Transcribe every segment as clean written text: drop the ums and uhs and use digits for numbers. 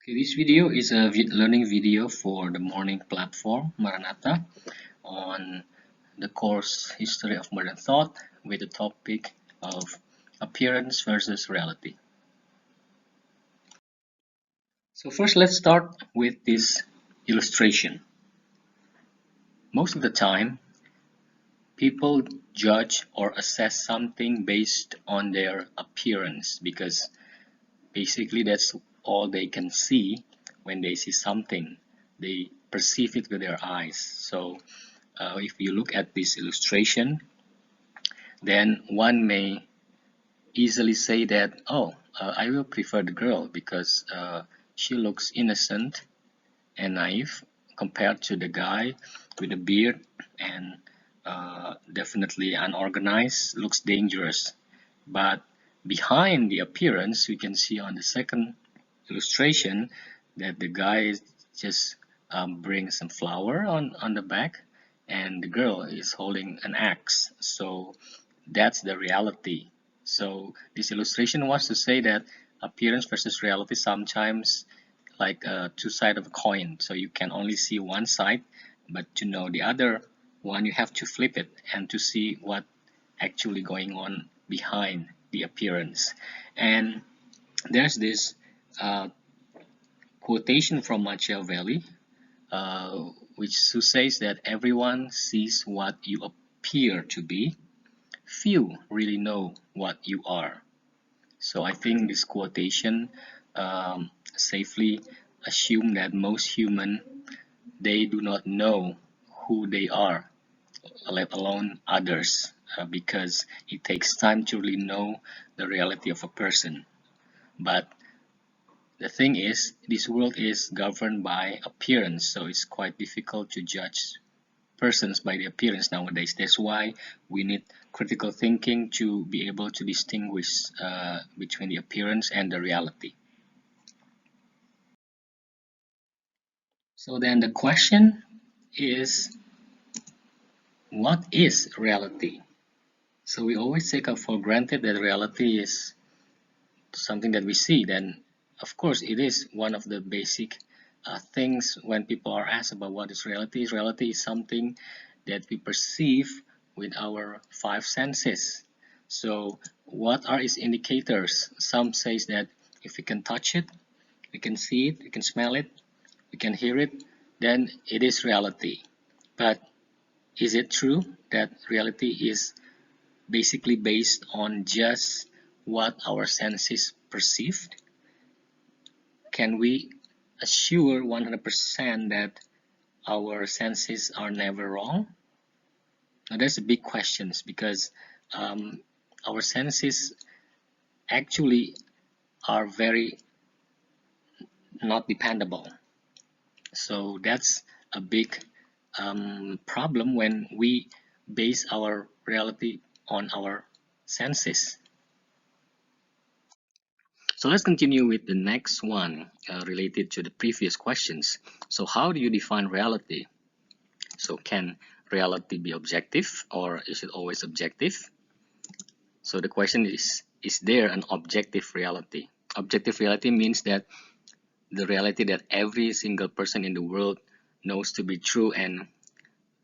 Okay, this video is a learning video for the morning platform Maranatha on the course History of Modern Thought with the topic of appearance versus reality. So first let's start with this illustration. Most of the time people judge or assess something based on their appearance because basically that's all they can see when they see something. They perceive it with their eyes. So if you look at this illustration, then one may easily say that, oh, I will prefer the girl because she looks innocent and naive compared to the guy with a beard and definitely unorganized, looks dangerous. But behind the appearance, we can see on the second illustration that the guy just brings some flour on the back and the girl is holding an axe. So that's the reality. So this illustration wants to say that appearance versus reality sometimes like two sides of a coin. So you can only see one side, but to know the other one, you have to flip it and to see what actually going on behind the appearance. And there's this uh, quotation from Machiavelli, uh, which says that everyone sees what you appear to be. Few really know what you are. So I think this quotation safely assume that most human they do not know who they are, let alone others, because it takes time to really know the reality of a person. But the thing is, this world is governed by appearance, so it's quite difficult to judge persons by the appearance nowadays. That's why we need critical thinking to be able to distinguish between the appearance and the reality. So then the question is, what is reality? So we always take for granted that reality is something that we see. Then, of course, it is one of the basic things when people are asked about what is reality. Reality is something that we perceive with our five senses. So what are its indicators? Some says that if we can touch it, we can see it, we can smell it, we can hear it, then it is reality. But is it true that reality is basically based on just what our senses perceived? Can we assure 100% that our senses are never wrong? Now that's a big question because um, our senses actually are very not dependable. So that's a big problem when we base our reality on our senses. So let's continue with the next one related to the previous questions. So how do you define reality? So can reality be objective or is it always subjective? So the question is there an objective reality? Objective reality means that the reality that every single person in the world knows to be true and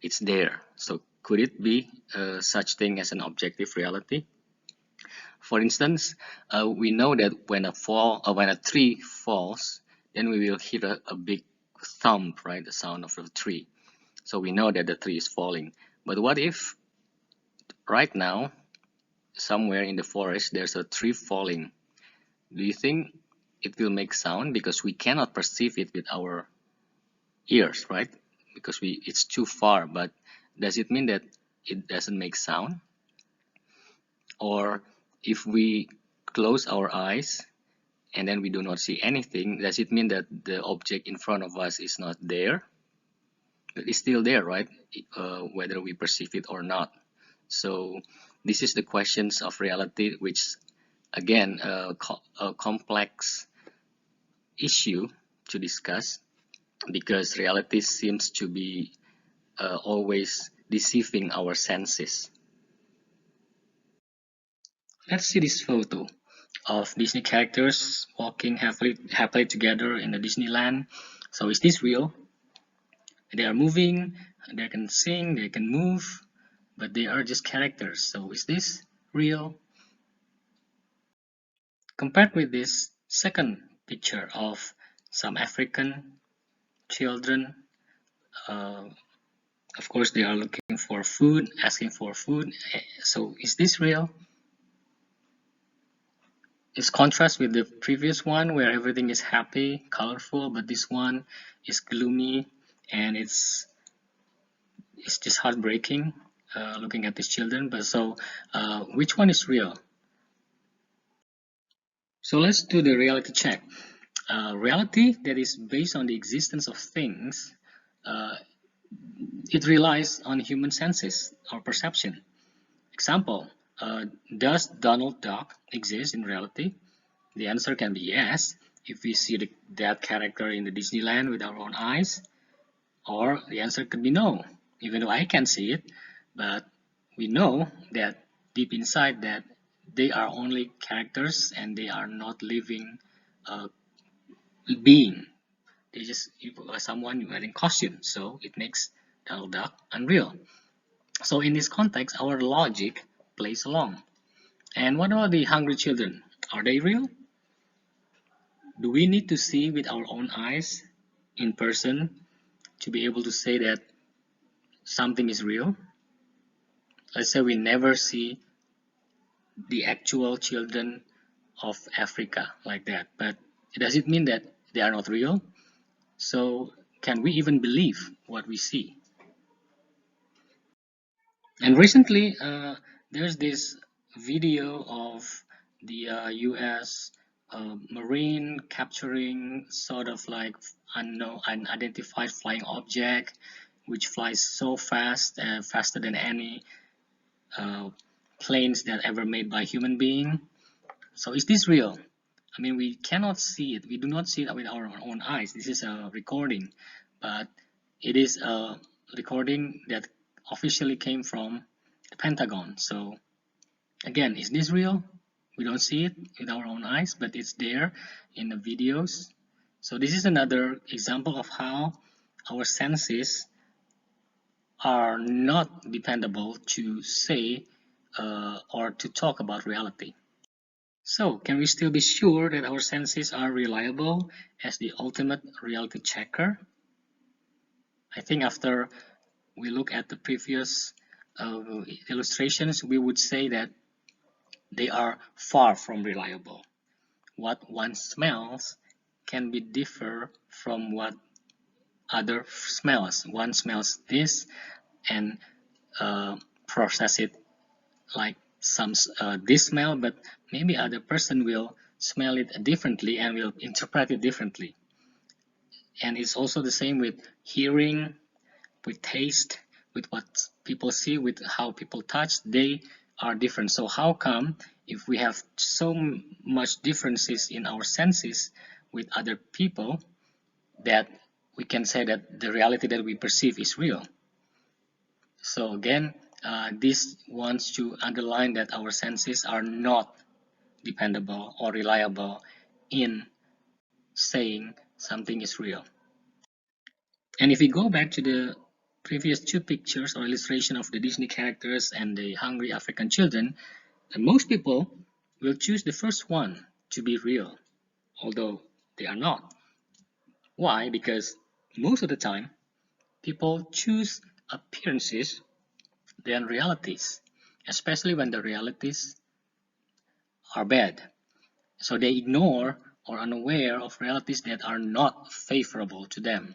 it's there. So could it be such thing as an objective reality? For instance, we know that when a tree falls, then we will hear a big thump, right? The sound of a tree. So we know that the tree is falling. But what if right now, somewhere in the forest, there's a tree falling? Do you think it will make sound? Because we cannot perceive it with our ears, right? Because it's too far. But does it mean that it doesn't make sound? Or if we close our eyes and then we do not see anything, does it mean that the object in front of us is not there? It's still there, right? Whether we perceive it or not. So this is the questions of reality, which again a complex issue to discuss because reality seems to be always deceiving our senses. Let's see this photo. of Disney characters walking happily together in the Disneyland. So is this real? They are moving, they can sing, they can move, but they are just characters. So is this real? Compared with this second picture of some African children, uh, of course they are looking for food, asking for food. So is this real? It's contrast with the previous one where everything is happy, colorful, but this one is gloomy and it's just heartbreaking looking at these children. But so which one is real? So let's do the reality check. Reality that is based on the existence of things, uh, it relies on human senses or perception. Example, does Donald Duck exist in reality? The answer can be yes, if we see that character in the Disneyland with our own eyes, or the answer could be no, even though I can see it, but we know that deep inside that they are only characters and they are not living uh, being. They just someone wearing costume, so it makes Donald Duck unreal. So in this context, our logic plays along. And what about the hungry children? Are they real? Do we need to see with our own eyes in person to be able to say that something is real? Let's say we never see the actual children of Africa like that, but does it mean that they are not real? So can we even believe what we see? And recently, there's this video of the US Marine capturing sort of like unknown, unidentified flying object, which flies so fast, faster than any uh, planes that ever made by human being. So is this real? I mean, we cannot see it. We do not see it with our own eyes. This is a recording, but it is a recording that officially came from the Pentagon. So again, is this real? We don't see it with our own eyes, but it's there in the videos. So this is another example of how our senses are not dependable to say or to talk about reality. So, can we still be sure that our senses are reliable as the ultimate reality checker? I think after we look at the previous illustrations, we would say that they are far from reliable. What one smells can be differ from what other smells. One smells this and process it like some this smell, but maybe other person will smell it differently and will interpret it differently. And it's also the same with hearing, with taste, with what people see, with how people touch. They are different. So how come if we have so much differences in our senses with other people that we can say that the reality that we perceive is real? So again, this wants to underline that our senses are not dependable or reliable in saying something is real. And if we go back to the previous two pictures or illustration of the Disney characters and the hungry African children, most people will choose the first one to be real, although they are not. Why? Because most of the time, people choose appearances than realities, especially when the realities are bad. So they ignore or unaware of realities that are not favorable to them.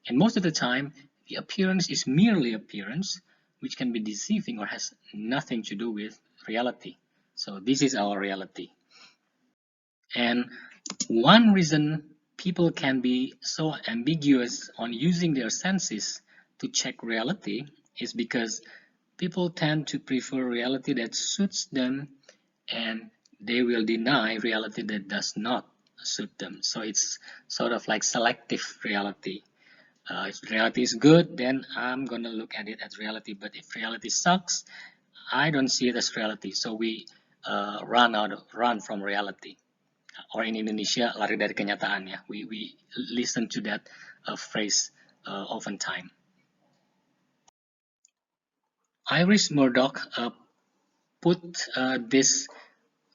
And most of the time, the appearance is merely appearance, which can be deceiving or has nothing to do with reality. So this is our reality. And one reason people can be so ambiguous on using their senses to check reality is because people tend to prefer reality that suits them and they will deny reality that does not suit them. So it's sort of like selective reality. If reality is good, then I'm gonna look at it as reality. But if reality sucks, I don't see it as reality. So we run from reality. Or in Indonesia, lari dari kenyataan ya. We listen to that phrase oftentimes. Iris Murdoch put this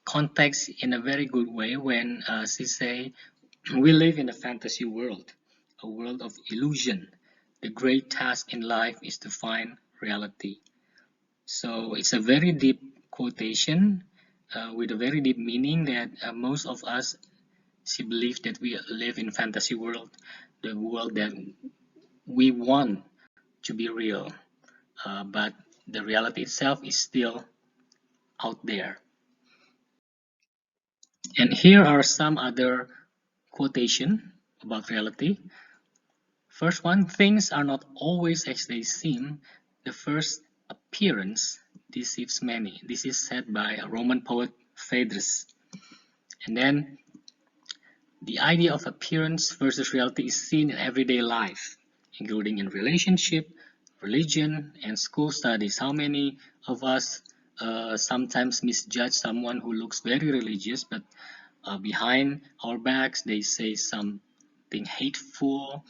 context in a very good way when she say, we live in a fantasy world, a world of illusion. The great task in life is to find reality. So it's a very deep quotation with a very deep meaning that most of us, she believes that we live in fantasy world, the world that we want to be real, but the reality itself is still out there. And here are some other quotation about reality. First one, things are not always as they seem. The first appearance deceives many. This is said by a Roman poet Phaedrus. And then the idea of appearance versus reality is seen in everyday life, including in relationship, religion, and school studies. How many of us sometimes misjudge someone who looks very religious, but behind our backs they say something hateful,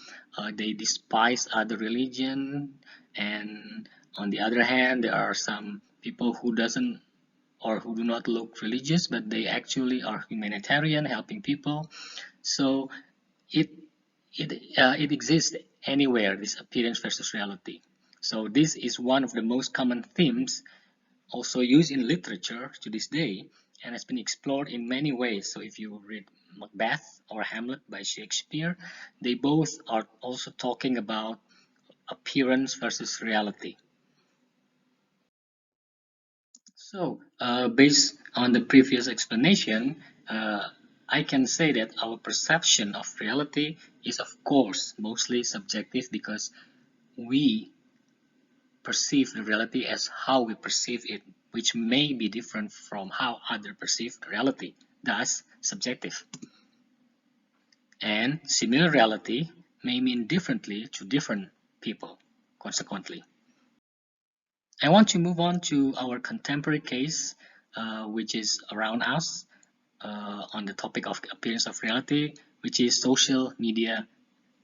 they despise other religion, and on the other hand, there are some people who doesn't or who do not look religious, but they actually are humanitarian, helping people. So it it exists anywhere, this appearance versus reality. So this is one of the most common themes also used in literature to this day and has been explored in many ways. So if you read Macbeth or Hamlet by Shakespeare, they both are also talking about appearance versus reality. So based on the previous explanation, I can say that our perception of reality is of course mostly subjective because we perceive the reality as how we perceive it, which may be different from how others perceive reality, thus subjective. And similar reality may mean differently to different people, consequently. I want to move on to our contemporary case, which is around us on the topic of appearance of reality, which is social media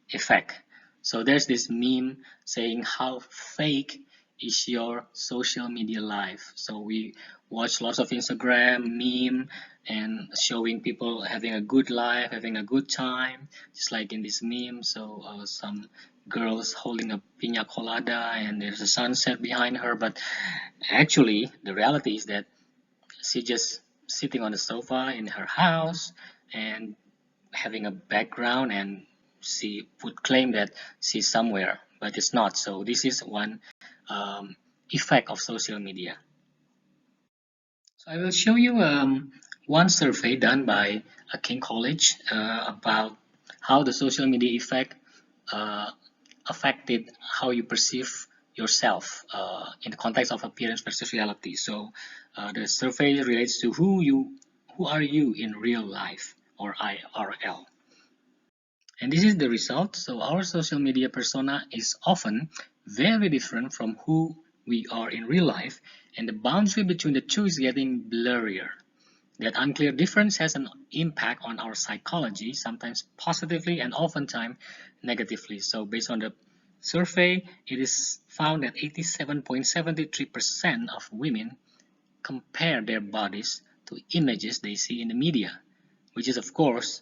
effect. So there's this meme saying how fake is your social media life. So we watch lots of Instagram meme and showing people having a good life, having a good time, just like in this meme. So some girls holding a pina colada and there's a sunset behind her, but actually the reality is that she's just sitting on the sofa in her house and having a background, and she would claim that she's somewhere, but it's not. So this is one effect of social media. So I will show you one survey done by King College about how the social media effect uh, affected how you perceive yourself in the context of appearance versus reality. So the survey relates to who are you in real life, or IRL. And this is the result. So our social media persona is often very different from who we are in real life, and the boundary between the two is getting blurrier. That unclear difference has an impact on our psychology, sometimes positively and oftentimes negatively. So based on the survey, it is found that 87.73% of women compare their bodies to images they see in the media, which is of course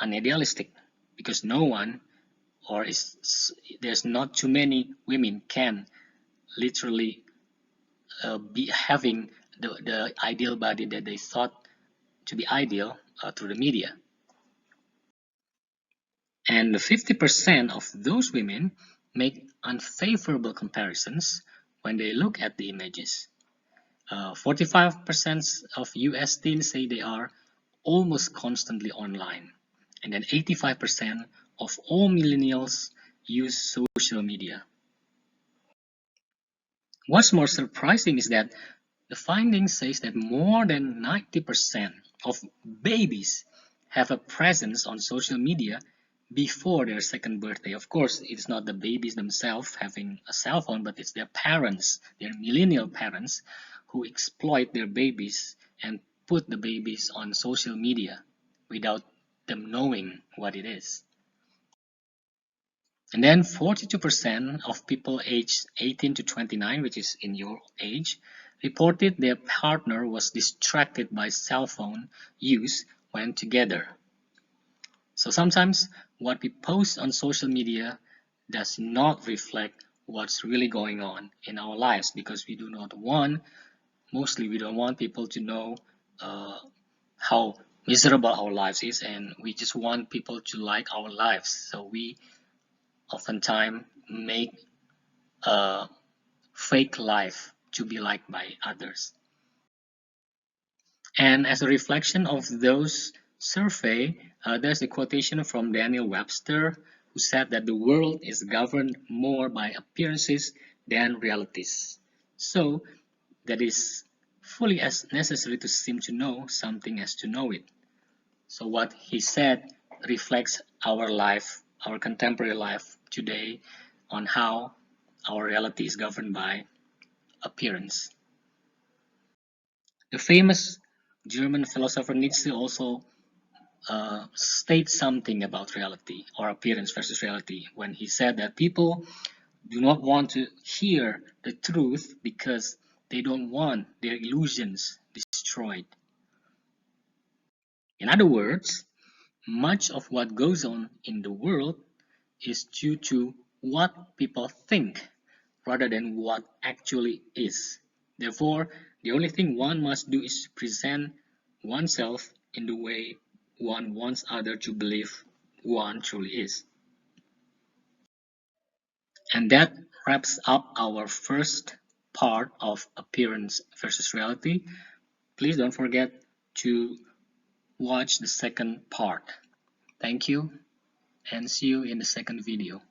unidealistic because no one or there's not too many women can literally be having the ideal body that they thought to be ideal through the media. And 50% of those women make unfavorable comparisons when they look at the images. 45% of US teens say they are almost constantly online. And then 85% of all millennials use social media. What's more surprising is that the finding says that more than 90% of babies have a presence on social media before their second birthday. Of course, it's not the babies themselves having a cell phone, but it's their parents, their millennial parents, who exploit their babies and put the babies on social media without them knowing what it is. And then 42% of people aged 18 to 29, which is in your age, reported their partner was distracted by cell phone use when together. So sometimes what we post on social media does not reflect what's really going on in our lives, because mostly we don't want people to know uh, how miserable our lives is, and we just want people to like our lives. So we oftentimes make a fake life to be liked by others. And as a reflection of those survey, there's a quotation from Daniel Webster, who said that the world is governed more by appearances than realities. So that is fully as necessary to seem to know something as to know it. So what he said reflects our life, our contemporary life today, on how our reality is governed by appearance. The famous German philosopher Nietzsche also states something about reality, or appearance versus reality, when he said that people do not want to hear the truth because they don't want their illusions destroyed. In other words, much of what goes on in the world is due to what people think rather than what actually is. Therefore, the only thing one must do is to present oneself in the way one wants others to believe one truly is. And that wraps up our first part of appearance versus reality. Please don't forget to watch the second part. Thank you, and see you in the second video.